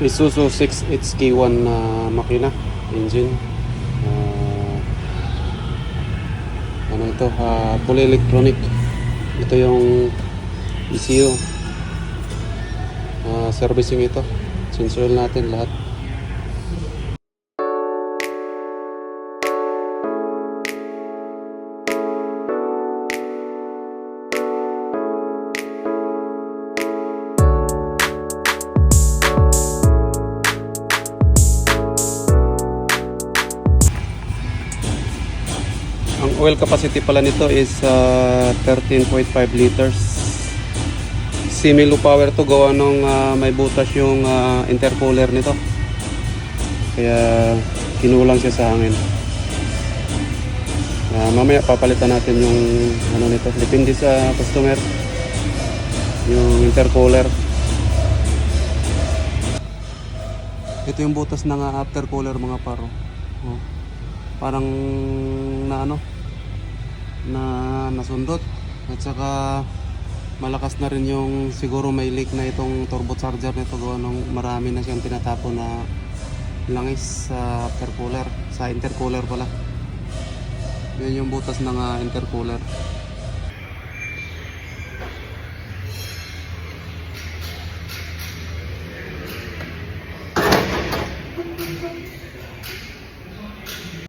Isuzu 6HK1 na makina, engine. Ano ito? Fully electronic. Ito yung ECU. Servicing ito. Sensor natin lahat. Ang oil capacity pala nito is 13.5 liters. Semi-low power to, gawa nung may butas yung intercooler nito. Kaya kinulang siya sa hangin. Mamaya papalitan natin yung ano nito. Depende sa customer. Yung intercooler. Ito yung butas ng aftercooler mga paro. Oh. Parang nasundot, at saka malakas na rin yung, siguro may leak na itong turbocharger nito, gawa nung marami na siyang tinatapon na langis sa intercooler pala. Yun yung butas ng intercooler.